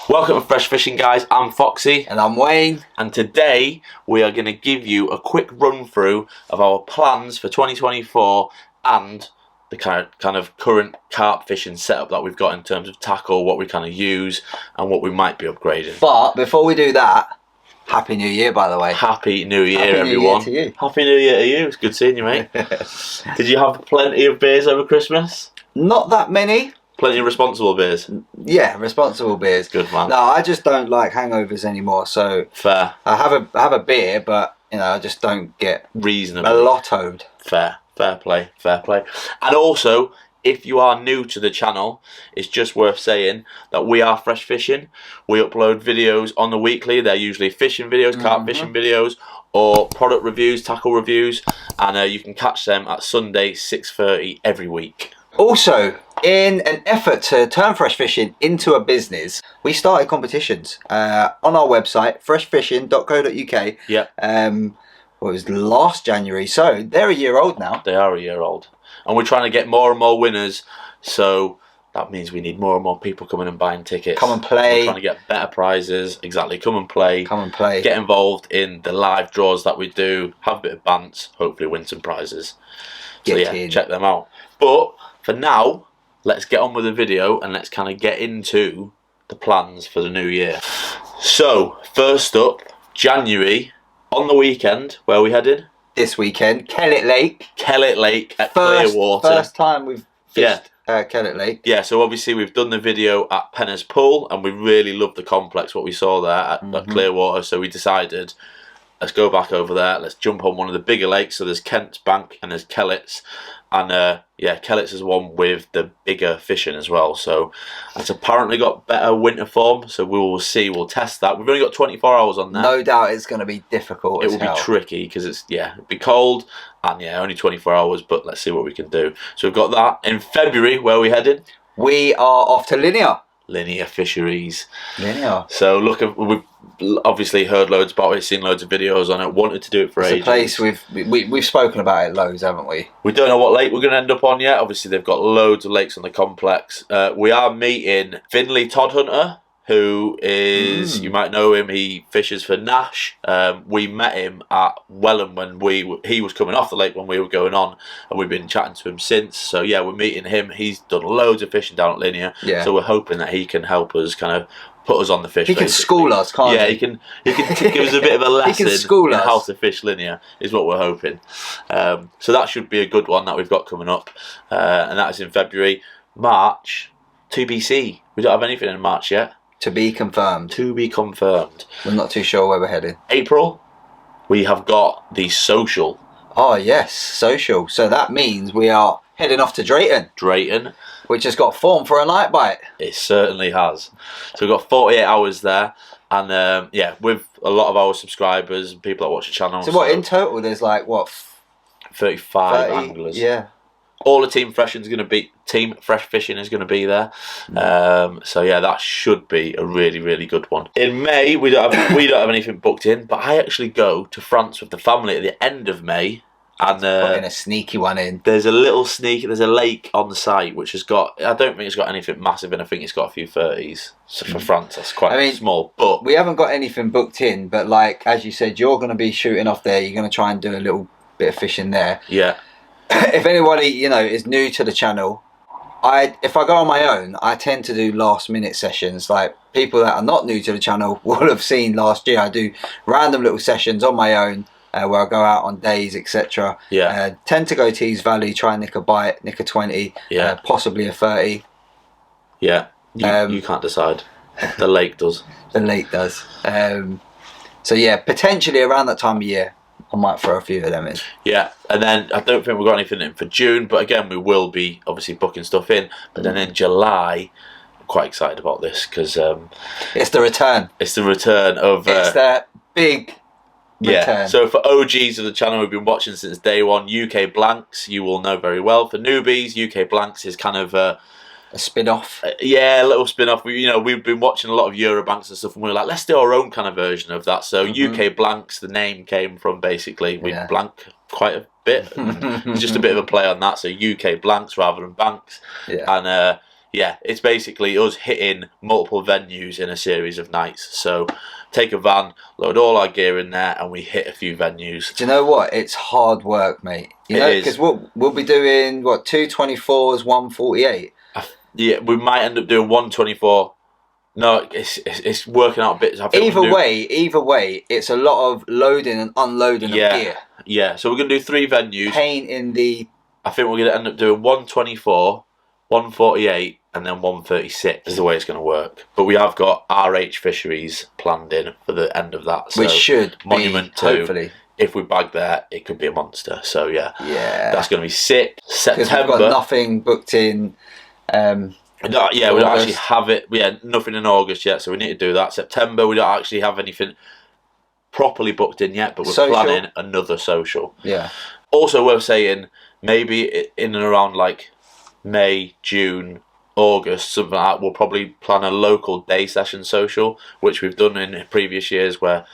Welcome to Fresh Fishing, guys. I'm Foxy. And I'm Wayne. And today we are going to give you a quick run through of our plans for 2024 and the kind of current carp fishing setup that we've got in terms of tackle, what we kind of use and what we might be upgrading. But before we do that, Happy New Year, by the way. Happy New Year, Happy everyone. New Year to you. Happy New Year to you. It's good seeing you, mate. Did you have plenty of beers over Christmas? Not that many. Plenty of responsible beers? Yeah, responsible beers. Good, man. No, I just don't like hangovers anymore, so... Fair. I have a beer, but, you know, I just don't get... Reasonable. Lottoed. Fair. Fair play. Fair play. And also, if you are new to the channel, it's just worth saying that we are Fresh Fishing. We upload videos on the weekly. They're usually fishing videos, carp fishing videos, or product reviews, tackle reviews, and you can catch them at Sunday 6:30 every week. Also, in an effort to turn Fresh Fishing into a business, we started competitions on our website, freshfishing.co.uk. Yeah. Well, it was last January, so they're a year old now. They are a year old. And we're trying to get more and more winners, so that means we need more and more people coming and buying tickets. Come and play. We're trying to get better prizes. Exactly. Come and play. Come and play. Get involved in the live draws that we do. Have a bit of bants. Hopefully win some prizes. So Get yeah, in. check them out. But for now, let's get on with the video and let's kind of get into the plans for the new year. So, first up, January, on the weekend, where are we headed? This weekend, Kellet Lake. Kellet Lake at Clearwater. First time we've fished Kellet Lake. Yeah, so obviously we've done the video at Penner's Pool and we really loved the complex, what we saw there at Clearwater, so we decided, let's go back over there, let's jump on one of the bigger lakes. So there's Kent's Bank and there's Kellett's. And yeah, Kellett's is one with the bigger fishing as well. So it's apparently got better winter form. So we will see, we'll test that. We've only got 24 hours on there. No doubt it's going to be difficult. It will be tricky because it's, yeah, it'll be cold. And yeah, only 24 hours, but let's see what we can do. So we've got that. In February, where are we headed? We are off to Linear. Linear Fisheries. Linear. So look, we've obviously heard loads about it, seen loads of videos on it, wanted to do it for ages. It's a place we've spoken about it loads, haven't we? We don't know what lake we're going to end up on yet. Obviously they've got loads of lakes on the complex. We are meeting Finley Todd Hunter, who is, you might know him, he fishes for Nash. We met him at Welland when he was coming off the lake when we were going on, and we've been chatting to him since. So yeah, we're meeting him. He's done loads of fishing down at Linear. Yeah. So we're hoping that he can help us kind of put us on the fish. He can school us, can't he? Yeah, he can give us a bit of a lesson he can school in us. how to fish Linear, is what we're hoping. So that should be a good one that we've got coming up, and that is in February. March, 2BC. We don't have anything in March yet. To be confirmed. To be confirmed. We're not too sure where we're heading. April, we have got the social. Oh yes, social. So that means we are heading off to Drayton. Drayton. Which has got form for a night bite. It certainly has. So we've got 48 hours there. And yeah, with a lot of our subscribers and people that watch the channel. So what, in total there's like, what? 35 anglers. Yeah. All the Team Fresh Fishing is going to be there. So yeah, that should be a really, really good one. In May, we don't have anything booked in, but I actually go to France with the family at the end of May. And putting a sneaky one in. There's a little sneaky. There's a lake on the site which has got. I don't think it's got anything massive, and I think it's got a few 30s. So for France, that's quite small. But we haven't got anything booked in. But like as you said, you're going to be shooting off there. You're going to try and do a little bit of fishing there. Yeah. If anybody is new to the channel, if I go on my own, I tend to do last minute sessions. Like people that are not new to the channel will have seen last year. I do random little sessions on my own. Where I go out on days, etc. Yeah. Tend to go Tees Valley, try and nick a bite, nick a 20, possibly a 30. Yeah. You can't decide. The lake does. The lake does. So yeah, potentially around that time of year, I might throw a few of them in. Yeah, and then I don't think we've got anything in for June, but again, we will be obviously booking stuff in. But then in July, I'm quite excited about this because it's the return. It's the return of. It's that big return. So for OGs of the channel who've been watching since day one, UK Blanks, you will know very well. For newbies, UK Blanks is kind of a spin-off. Yeah, a little spin-off. We've been watching a lot of Eurobanks and stuff, and we were like, let's do our own kind of version of that. So UK Blanks, the name came from basically we blank quite a bit. It's just a bit of a play on that. So UK Blanks rather than Banks. And it's basically us hitting multiple venues in a series of nights. So take a van, load all our gear in there, and we hit a few venues. Do you know what? It's hard work, mate. Because we'll be doing what, 224s, 148. Yeah, we might end up doing 124. No, it's working out a bit. Either way, it's a lot of loading and unloading of gear. Yeah, so we're going to do 3 venues. Pain in the... I think we're going to end up doing 124, 148, and then 136 is the way it's going to work. But we have got RH Fisheries planned in for the end of that. So which should Monument be, hopefully. If we bag there, it could be a monster. So yeah, that's going to be sick. September. Because we've got nothing booked in... we don't actually have it. Nothing in August yet, so we need to do that. September, we don't actually have anything properly booked in yet, but we're planning another social. Yeah. Also worth saying, maybe in and around like May, June, August, something like that, we'll probably plan a local day session social, which we've done in previous years where,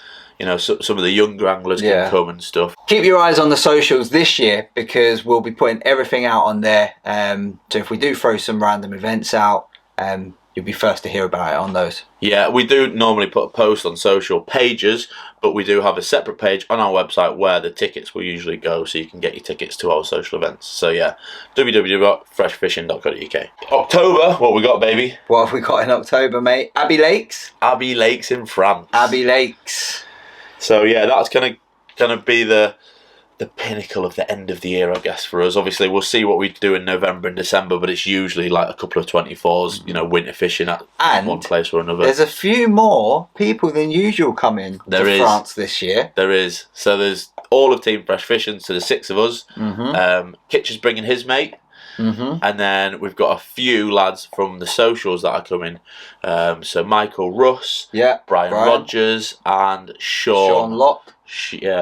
some of the younger anglers can come and stuff. Keep your eyes on the socials this year because we'll be putting everything out on there. So if we do throw some random events out, you'll be first to hear about it on those. Yeah, we do normally put a post on social pages, but we do have a separate page on our website where the tickets will usually go, so you can get your tickets to our social events. So yeah, www.freshfishing.co.uk. October, what we got, baby? What have we got in October, mate? Abbey Lakes? Abbey Lakes in France. Abbey Lakes. So yeah, that's gonna be the pinnacle of the end of the year, I guess, for us. Obviously, we'll see what we do in November and December, but it's usually like a couple of 24s, winter fishing at one place or another. There's a few more people than usual coming to France this year. There is. So there's all of Team Fresh Fishing, so there's 6 of us. Kitch is bringing his mate. And then we've got a few lads from the socials that are coming. So Michael Russ, Brian Rogers, and Sean Locke.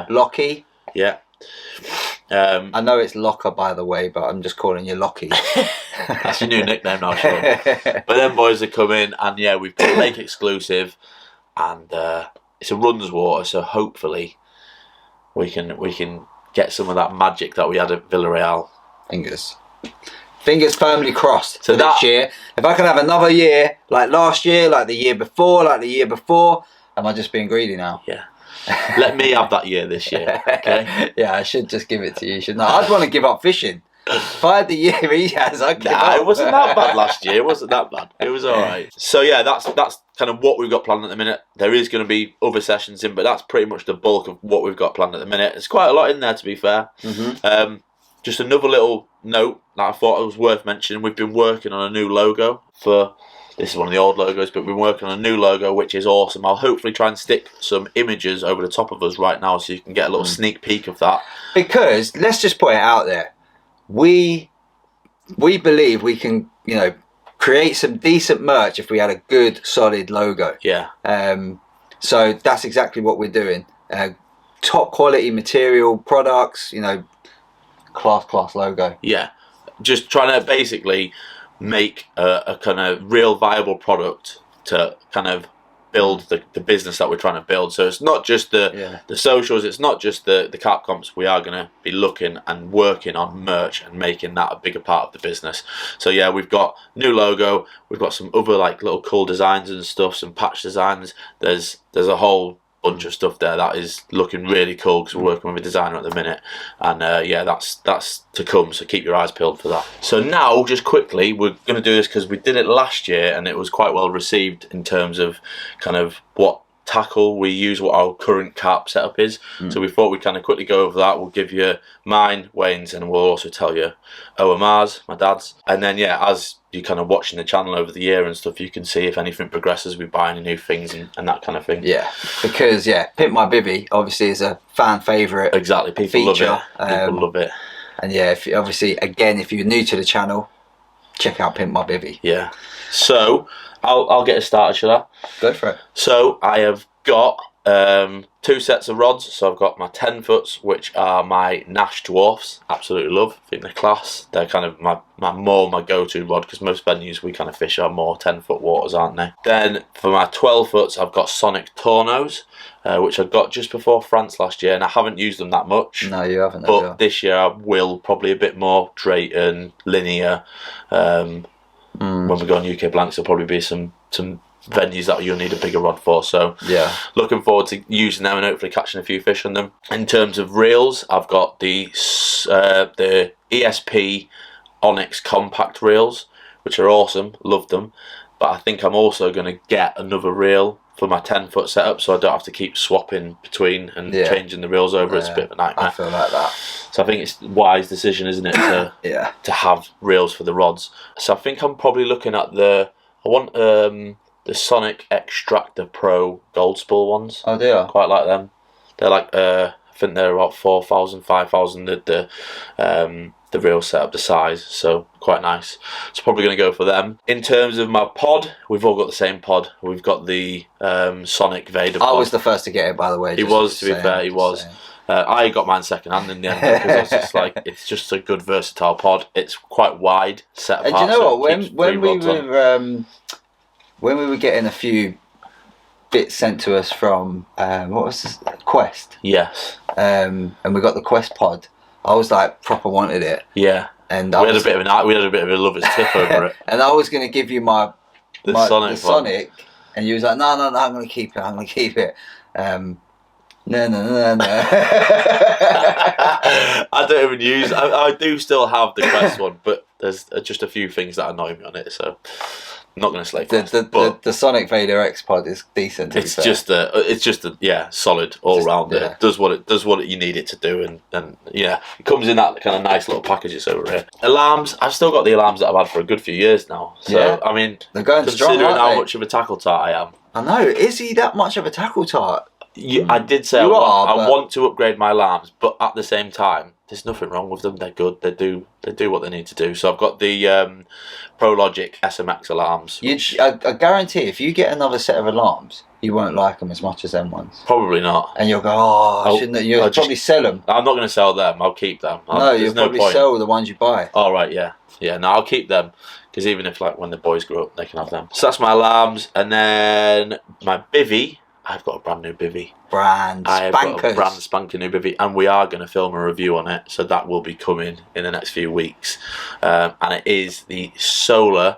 Lockie. Yeah. I know it's Locker, by the way, but I'm just calling you Lockie. That's your new nickname now, Sean. But then boys are coming, and we've got Lake exclusive, and it's a runs water, so hopefully we can get some of that magic that we had at Villarreal. Fingers firmly crossed for this year. If I can have another year like last year, like the year before, am I just being greedy now? Yeah. Let me have that year this year, okay? Yeah, I should just give it to you, shouldn't I? I'd want to give up fishing. If I had the year he has, I'd give up. It wasn't that bad last year. It wasn't that bad. It was all right. So yeah, that's kind of what we've got planned at the minute. There is going to be other sessions in, but that's pretty much the bulk of what we've got planned at the minute. There's quite a lot in there, to be fair. Just another little note that I thought it was worth mentioning. We've been working on a new logo this is one of the old logos, but we've been working on a new logo, which is awesome. I'll hopefully try and stick some images over the top of us right now so you can get a little sneak peek of that. Because, let's just put it out there, we believe we can, create some decent merch if we had a good, solid logo. Yeah. So that's exactly what we're doing. Top quality material, products, class logo. Yeah. Just trying to basically make a kind of real viable product to kind of build the business that we're trying to build. So it's not just the socials, it's not just the carp comps. We are going to be looking and working on merch and making that a bigger part of the business. So yeah, we've got new logo, we've got some other like little cool designs and stuff, some patch designs. There's a whole bunch of stuff there that is looking really cool because we're working with a designer at the minute, and that's to come, so keep your eyes peeled for that. So now, just quickly, we're going to do this because we did it last year and it was quite well received in terms of kind of what tackle we use, what our current carp setup is. So we thought we'd kind of quickly go over that. We'll give you mine, Wayne's, and we'll also tell you OMR's, my dad's, and then as you kind of watching the channel over the year and stuff, you can see if anything progresses, we buy any new things and that kind of thing. Yeah, because Pimp My Bivvy obviously is a fan favourite. Exactly, people feature. Love it. People love it. And if you're new to the channel, check out Pimp My Bivvy. Yeah. So I'll get it started, shall I? Go for it. So I have got 2 sets of rods. So I've got my 10 foots, which are my Nash Drawfs. Absolutely love. I think they're class. They're kind of my go-to rod, because most venues we kind of fish are more 10-foot waters, aren't they? Then for my 12 foots, I've got Sonik Tournos, which I got just before France last year, and I haven't used them that much. No, you haven't. But this year I will, probably a bit more Drayton, linear. When we go on UK Blanks, there'll probably be some venues that you'll need a bigger rod for. So yeah, looking forward to using them and hopefully catching a few fish on them. In terms of reels, I've got the ESP Onyx compact reels, which are awesome. Love them. But I think I'm also going to get another reel for my 10-foot setup, so I don't have to keep swapping between and changing the reels over. It's a bit of a nightmare. I feel like that. So I think it's a wise decision, isn't it, to to have reels for the rods. So I think I'm probably looking at the Sonik Extractor Pro Gold Spool ones. Oh dear. Quite like them. They're like I think they're about 4,000, 5,000 the reel setup, the size, so quite nice. So probably going to go for them. In terms of my pod, we've all got the same pod. We've got the Sonik Vader pod. I was the first to get it, by the way. He was, to be fair, he was. I got mine second hand in the end, because I was just like, it's just a good versatile pod. It's quite wide, set apart. And do you know so what? When we were getting a few bits sent to us from what was this? Quest. Yes. And we got the Quest pod. I was like, proper wanted it. Yeah. And we had a bit of a lovers tip over it. And I was going to give you the Sonik, and you was like, no, I'm going to keep it. No. I don't even use. I do still have the Quest one, but there's just a few things that annoy me on it, so I'm not going to slay Quest. The Sonik Vader X pod is decent. It's just a solid all rounder. It does what you need it to do, and it comes in that kind of nice little packages over here. Alarms, I've still got the alarms that I've had for a good few years now. So I mean, they're going strong, considering how much of a tackle tart I am. I know. Is he that much of a tackle tart? I did say I want to upgrade my alarms, but at the same time, there's nothing wrong with them. They're good. They do what they need to do. So I've got the Prologic SMX alarms. I guarantee if you get another set of alarms, you won't like them as much as them ones. Probably not. And you'll go, shouldn't you? You'll probably sell them. I'm not going to sell them. I'll keep them. You'll probably sell the ones you buy. Oh, right, yeah. Yeah, no, I'll keep them. Because even if, when the boys grow up, they can have them. So that's my alarms. And then my Bivvy. I've got a brand new Bivvy. I've got a brand spanking new Bivvy, and we are going to film a review on it, so that will be coming in the next few weeks. And it is the Solar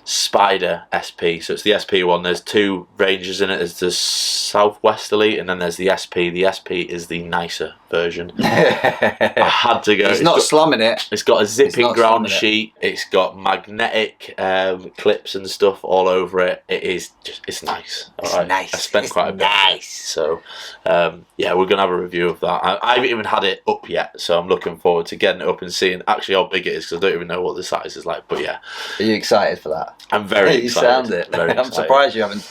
Spider SP. So it's the SP one. There's 2 ranges in it. There's the Southwesterly, and then there's the SP. The SP is the nicer version. I had to go. It's not slumming it. It's got a zipping ground sheet. It's got magnetic clips and stuff all over it. It's nice. It's nice. I spent quite a bit. So we're gonna have a review of that. I haven't even had it up yet, so I'm looking forward to getting it up and seeing actually how big it is, because I don't even know what the size is like. But yeah, are you excited for that? I'm very excited. You sound it. I'm surprised you haven't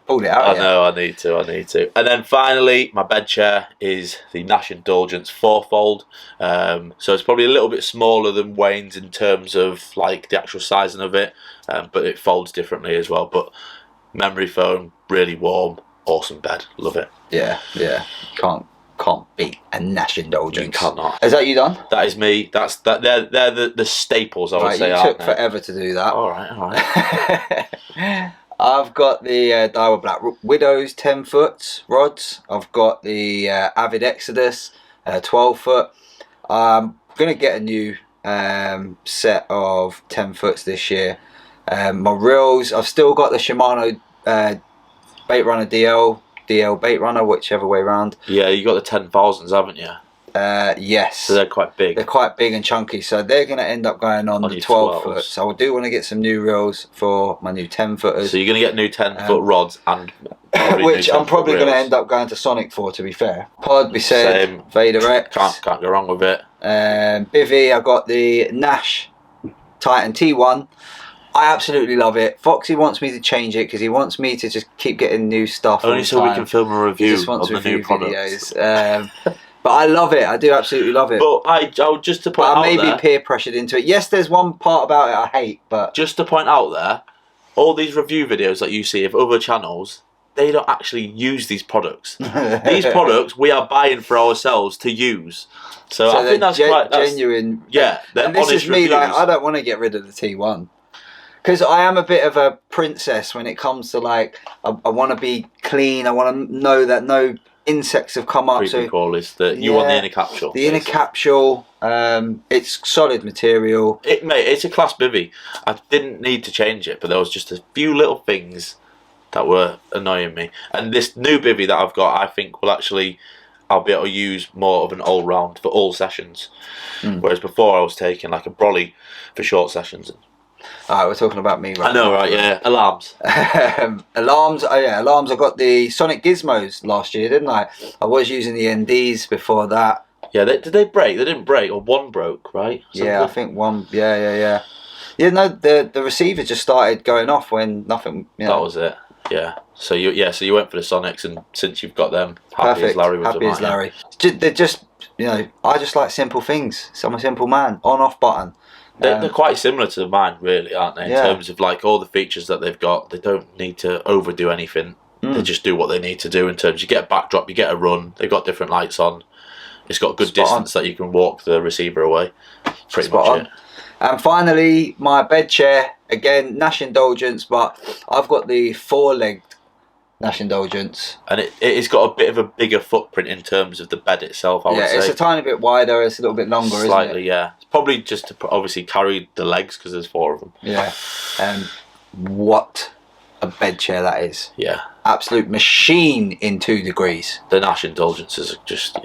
pulled it out yet. I know, I need to. And then finally, my bed chair is the Nash Indulgence 4-fold. So it's probably a little bit smaller than Wayne's in terms of the actual sizing of it, but it folds differently as well. But memory foam, really warm, awesome bed, love it. Yeah. Can't beat a Nash Indulgence. You cannot. Is that you done? That is me. They're the staples, I would say. You took forever to do that. All right. I've got the Daiwa Black Widows 10-foot rods. I've got the Avid Exodus 12-foot. I'm going to get a new set of 10-foots this year. My reels, I've still got the Shimano Bait Runner DL Bait Runner, whichever way round. Yeah, you got the 10,000s, haven't you? Yes. So they're quite big. They're quite big and chunky, so they're going to end up going on the 12-foot. So I do want to get some new reels for my new 10-footers. So you're going to get new 10-foot rods and which I'm probably going to end up going to Sonik for, to be fair. Pod, we said, same. Vader X. Can't go wrong with it. Bivvy, I got the Nash Titan T1. I absolutely love it. Foxy wants me to change it because he wants me to just keep getting new stuff. Only so we can film a review of the new products. But I love it. I do absolutely love it. But I just to point out I may be peer pressured into it. Yes, there's one part about it I hate, but just to point out there, all these review videos that you see of other channels, they don't actually use these products. These products we are buying for ourselves to use. So I think that's quite genuine. Yeah, and this is me. reviews. Like, I don't want to get rid of the T1 because I am a bit of a princess when it comes to like I want to be clean. I want to know that no insects have come up. So call is that you want the inner capsule. The inner capsule. It's solid material. Mate, it's a class bivvy. I didn't need to change it, but there was just a few little things that were annoying me. And this new bivvy that I've got, I think will actually, I'll be able to use more of an all round for all sessions. Whereas before I was taking like a brolly for short sessions. Alright, we're talking about me right I know, now. right? Yeah, alarms. Alarms. Oh yeah, alarms. I got the Sonik Gizmos last year, didn't I? I was using the NDs before that. Yeah, did they break? They didn't break, or one broke, right? Something? Yeah, I think one. Yeah. Yeah, no, the receiver just started going off when nothing. You know. That was it. Yeah. So you went for the Sonics, and since you've got them, happy Perfect. as Larry with Happy them. as Larry. They're just, you know, I just like simple things. So I'm a simple man. On/off button. They're quite similar to mine, really, aren't they? In terms of like all the features that they've got, they don't need to overdo anything. They just do what they need to do in terms. You get a backdrop, you get a run. They've got different lights on. It's got good distance that you can walk the receiver away. Pretty much it. And finally, my bed chair. Again, Nash Indulgence, but I've got the 4-legged Nash Indulgence. And it's got a bit of a bigger footprint in terms of the bed itself, I would say. Yeah, it's a tiny bit wider, it's a little bit longer, Slightly, isn't it? yeah. It's probably just to obviously carry the legs, because there's 4 of them. Yeah. What a bed chair that is. Yeah. Absolute machine in 2 degrees. The Nash Indulgences are just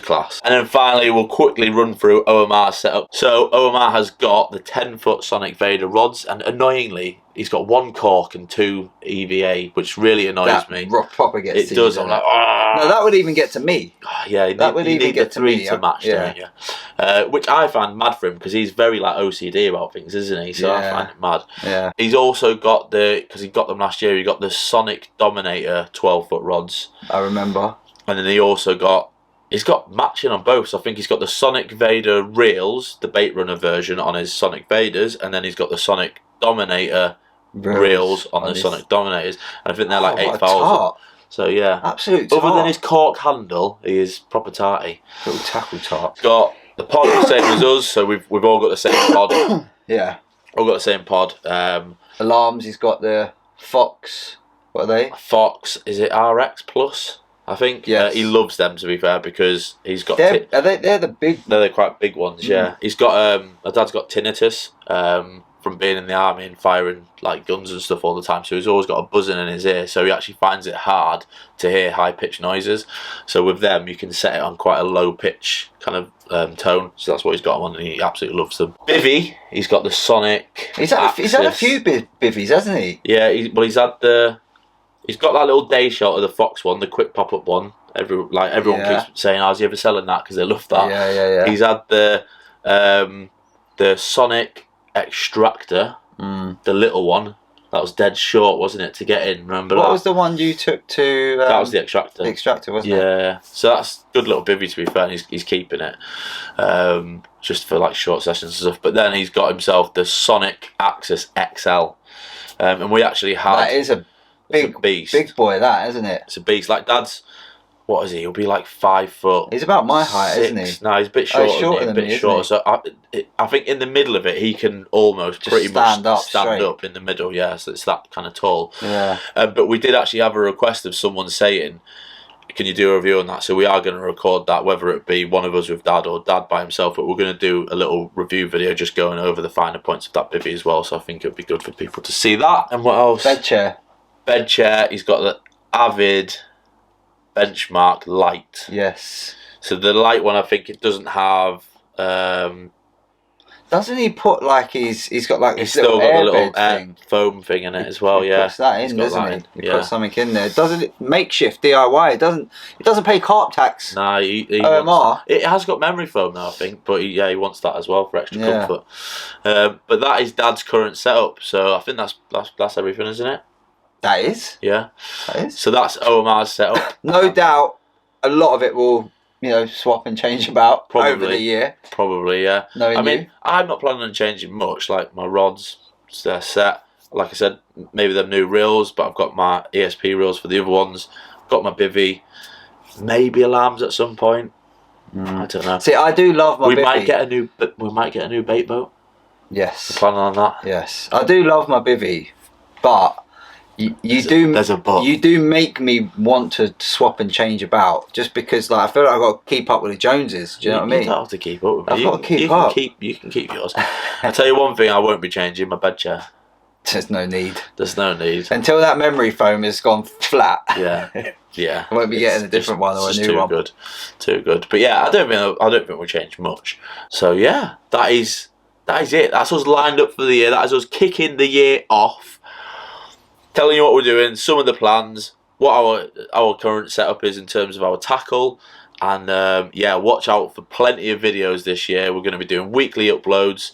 class. And then finally, we'll quickly run through OMR's setup. So OMR has got the 10-foot Sonik Vader rods, and annoyingly, he's got 1 cork and 2 EVA, which really annoys me. Proper gets it does. I'm like, ah. No, that would even get to me. Yeah, that would even get the 3 to match, yeah. don't you? Which I find mad for him, because he's very like OCD about things, isn't he? So I find it mad. Yeah. He's also got because he got them last year. He got the Sonik Dominator 12-foot rods. I remember. And then he also got. He's got matching on both, so I think he's got the Sonik Vader reels, the bait runner version, on his Sonik Vaders, and then he's got the Sonik Dominator reels on the Sonik Dominators, and I think they're like 8,000. So yeah, absolute. Other than his cork handle, he is proper tarty. Little tackle tart. Got the pod the same as us, so we've all got the same pod. Yeah, all got the same pod. Alarms. He's got the Fox. What are they? Fox. Is it RX Plus? I think he loves them, to be fair, because he's got. They're the big. They're quite big ones, yeah. He's got my dad's got tinnitus from being in the army and firing like guns and stuff all the time, so he's always got a buzzing in his ear. So he actually finds it hard to hear high pitched noises. So with them, you can set it on quite a low pitch kind of tone. So that's what he's got on, and he absolutely loves them. Bivvy, he's got the Sonik. He's had a few bivvies, hasn't he? Yeah, he's had the. He's got that little day shot of the Fox one, the quick pop-up one. Everyone keeps saying, "How's he ever selling that?" Because they love that. Yeah. He's had the Sonik Extractor, the little one. That was dead short, wasn't it, to get in? Remember what was the one you took to? That was the Extractor. The Extractor, wasn't it? Yeah. So that's good little bivvy, to be fair. And he's keeping it just for like short sessions and stuff. But then he's got himself the Sonik Axs XL, and we actually had. That is a big beast. Big boy, that, isn't it? It's a beast. Like Dad's, what is he? He'll be like 5 foot. He's about my height, isn't he? No, he's a bit shorter than me, So I think in the middle of it, he can almost just pretty much stand up in the middle. Yeah, so it's that kind of tall. Yeah. But we did actually have a request of someone saying, "Can you do a review on that?" So we are going to record that, whether it be one of us with Dad or Dad by himself. But we're going to do a little review video just going over the finer points of that bivvy as well. So I think it'd be good for people to see that. And what else? Bedchair. He's got the Avid benchmark Lite. Yes. So the Lite one, I think it doesn't have. Doesn't he put like he's got like he's still got the little thing. Foam thing in it as well? Yeah. Puts that in, doesn't he? He puts something in there. Doesn't it? Makeshift DIY. It doesn't pay carp tax. No, he OMR. It has got memory foam now, I think, but he wants that as well for extra comfort. But that is Dad's current setup, so I think that's everything, isn't it? That is. Yeah. That is. So that's OMR's setup. No doubt, a lot of it will, swap and change about over the year. Probably, yeah. I mean, I'm not planning on changing much. Like my rods, they're set. like I said, maybe them new reels, but I've got my ESP reels for the other ones. Got my Bivvy, maybe alarms at some point. I don't know. See, I do love my Bivvy. We might get a new bait boat. Yes. We're planning on that. Yes, I do love my Bivvy, but there's a but. You do make me want to swap and change about, just because like I feel like I've got to keep up with the Joneses. Do you know what I mean? You don't have to keep up with me. I've got to keep up. You can keep yours. I'll tell you one thing I won't be changing, my bed chair. There's no need. There's no need. Until that memory foam has gone flat. Yeah. Yeah. I won't be getting a different one or a new one. Too good. But yeah, I don't think we'll change much. So yeah, that is it. That's us lined up for the year. That is us kicking the year off. Telling you what we're doing, some of the plans, what our current setup is in terms of our tackle, and yeah, watch out for plenty of videos this year. We're going to be doing weekly uploads.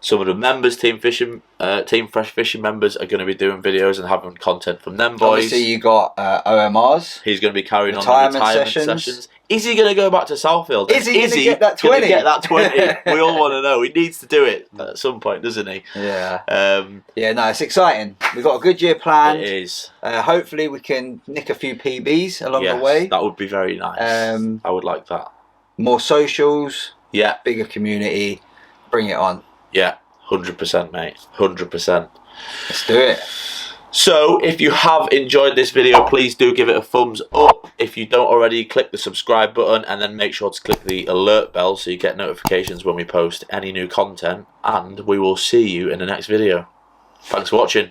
Some of the members, Team Fresh Fishing members, are going to be doing videos and having content from them boys. Obviously, you got OMRs. He's going to be carrying on the retirement sessions. Is he going to go back to Southfield? Is he going to get that 20? Get that 20? We all want to know. He needs to do it at some point, doesn't he? Yeah. Yeah, no, it's exciting. We've got a good year planned. It is. Hopefully, we can nick a few PBs along the way. That would be very nice. I would like that. More socials. Yeah. Bigger community. Bring it on. Yeah, 100%, mate. 100%. Let's do it. So, if you have enjoyed this video, please do give it a thumbs up. If you don't already, click the subscribe button and then make sure to click the alert bell so you get notifications when we post any new content. And we will see you in the next video. Thanks for watching.